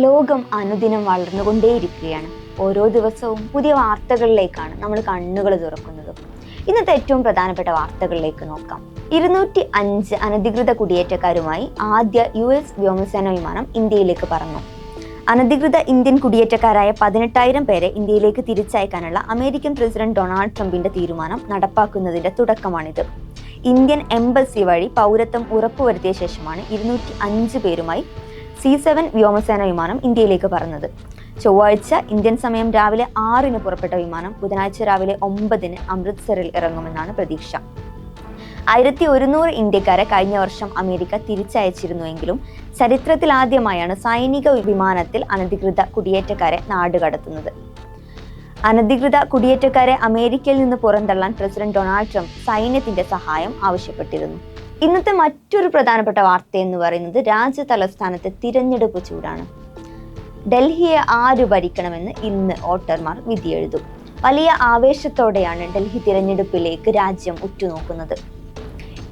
ലോകം അനുദിനം വളർന്നുകൊണ്ടേയിരിക്കുകയാണ്. ഓരോ ദിവസവും പുതിയ വാർത്തകളിലേക്കാണ് നമ്മൾ കണ്ണുകൾ തുറക്കുന്നത്. ഇന്നത്തെ ഏറ്റവും പ്രധാനപ്പെട്ട വാർത്തകളിലേക്ക് നോക്കാം. 205 അനധികൃത കുടിയേറ്റക്കാരുമായി ആദ്യ US വ്യോമസേന വിമാനം ഇന്ത്യയിലേക്ക് പറന്നു. അനധികൃത ഇന്ത്യൻ കുടിയേറ്റക്കാരായ 18,000 പേരെ ഇന്ത്യയിലേക്ക് തിരിച്ചയക്കാനുള്ള അമേരിക്കൻ പ്രസിഡന്റ് ഡൊണാൾഡ് ട്രംപിന്റെ തീരുമാനം നടപ്പാക്കുന്നതിന്റെ തുടക്കമാണിത്. ഇന്ത്യൻ എംബസി വഴി പൗരത്വം ഉറപ്പുവരുത്തിയ ശേഷമാണ് 205 പേരുമായി C-7 വ്യോമസേന വിമാനം ഇന്ത്യയിലേക്ക് പറന്നത്. ചൊവ്വാഴ്ച ഇന്ത്യൻ സമയം രാവിലെ 6-ന് പുറപ്പെട്ട വിമാനം ബുധനാഴ്ച രാവിലെ 9-ന് അമൃത്സറിൽ ഇറങ്ങുമെന്നാണ് പ്രതീക്ഷ. 1100 ഇന്ത്യക്കാരെ കഴിഞ്ഞ വർഷം അമേരിക്ക തിരിച്ചയച്ചിരുന്നുവെങ്കിലും ചരിത്രത്തിൽ ആദ്യമായാണ് സൈനിക വിമാനത്തിൽ അനധികൃത കുടിയേറ്റക്കാരെ നാടുകടത്തുന്നത്. അനധികൃത കുടിയേറ്റക്കാരെ അമേരിക്കയിൽ നിന്ന് പുറന്തള്ളാൻ പ്രസിഡന്റ് ഡൊണാൾഡ് ട്രംപ് സൈന്യത്തിന്റെ സഹായം ആവശ്യപ്പെട്ടിരുന്നു. ഇന്നത്തെ മറ്റൊരു പ്രധാനപ്പെട്ട വാർത്ത എന്ന് പറയുന്നത് രാജ്യ തലസ്ഥാനത്തെ തിരഞ്ഞെടുപ്പ് ചൂടാണ്. ഡൽഹിയെ ആര് ഭരിക്കണമെന്ന് ഇന്ന് വോട്ടർമാർ വിധിയെഴുതും. വലിയ ആവേശത്തോടെയാണ് ഡൽഹി തിരഞ്ഞെടുപ്പിലേക്ക് രാജ്യം ഉറ്റുനോക്കുന്നത്.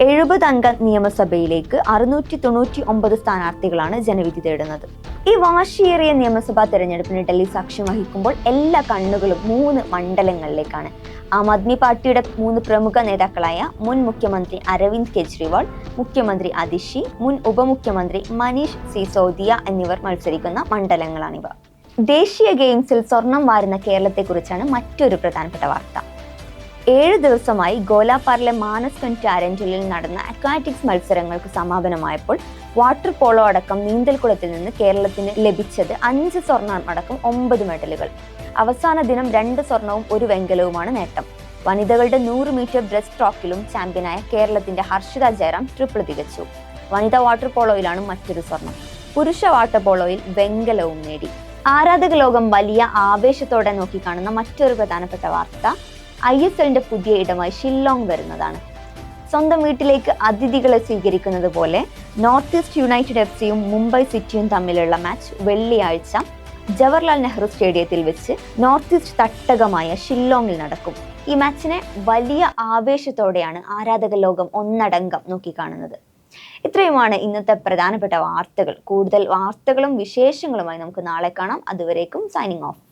70 അംഗ നിയമസഭയിലേക്ക് 699 സ്ഥാനാർത്ഥികളാണ് ജനവിധി തേടുന്നത്. ഈ വാശിയേറിയ നിയമസഭാ തെരഞ്ഞെടുപ്പിന് ഡൽഹി സാക്ഷ്യം വഹിക്കുമ്പോൾ എല്ലാ കണ്ണുകളും 3 മണ്ഡലങ്ങളിലേക്കാണ്. ആം ആദ്മി പാർട്ടിയുടെ 3 പ്രമുഖ നേതാക്കളായ മുൻ മുഖ്യമന്ത്രി അരവിന്ദ് കെജ്രിവാൾ, മുഖ്യമന്ത്രി അതിഷി, മുൻ ഉപമുഖ്യമന്ത്രി മനീഷ് സിസോദിയ എന്നിവർ മത്സരിക്കുന്ന മണ്ഡലങ്ങളാണിവ. ദേശീയ ഗെയിംസിൽ സ്വർണം വാരുന്ന കേരളത്തെക്കുറിച്ചാണ് മറ്റൊരു പ്രധാനപ്പെട്ട വാർത്ത. 7 ദിവസമായി ഗോലാപ്പാറിലെ മാനസ് കൻറ്റാരൻറ്റലിൽ നടന്ന അക്വാറ്റിക്സ് മത്സരങ്ങൾക്ക് സമാപനമായപ്പോൾ വാട്ടർ പോളോ അടക്കം നീന്തൽക്കുളത്തിൽ നിന്ന് കേരളത്തിന് ലഭിച്ചത് 5 സ്വർണം അടക്കം 9 മെഡലുകൾ. അവസാന ദിനം 2 സ്വർണവും 1 വെങ്കലവുമാണ് നേട്ടം. വനിതകളുടെ 100 മീറ്റർ ബ്രസ്റ്റ് സ്ട്രോക്കിലും ചാമ്പ്യനായ കേരളത്തിന്റെ ഹർഷിത ജയറാം ട്രിപ്പിൾ തികച്ചു. വനിതാ വാട്ടർ പോളോയിലാണ് മറ്റൊരു സ്വർണം. പുരുഷ വാട്ടർ പോളോയിൽ വെങ്കലവും നേടി. ആരാധക ലോകം വലിയ ആവേശത്തോടെ നോക്കിക്കാണുന്ന മറ്റൊരു പ്രധാനപ്പെട്ട വാർത്ത ISLന്റെ പുതിയ ഇടമായി ഷില്ലോങ് വരുന്നതാണ്. സ്വന്തം വീട്ടിലേക്ക് അതിഥികളെ സ്വീകരിക്കുന്നത് പോലെ നോർത്ത് ഈസ്റ്റ് യുണൈറ്റഡ് FC-യും മുംബൈ സിറ്റിയും തമ്മിലുള്ള മാച്ച് വെള്ളിയാഴ്ച ജവഹർലാൽ നെഹ്റു സ്റ്റേഡിയത്തിൽ വെച്ച് നോർത്ത് ഈസ്റ്റ് തട്ടകമായ ഷില്ലോങ്ങിൽ നടക്കും. ഈ മാച്ചിനെ വലിയ ആവേശത്തോടെയാണ് ആരാധക ലോകം ഒന്നടങ്കം നോക്കിക്കാണുന്നത്. ഇത്രയുമാണ് ഇന്നത്തെ പ്രധാനപ്പെട്ട വാർത്തകൾ. കൂടുതൽ വാർത്തകളും വിശേഷങ്ങളുമായി നമുക്ക് നാളെ കാണാം. അതുവരേക്കും സൈനിങ് ഓഫ്.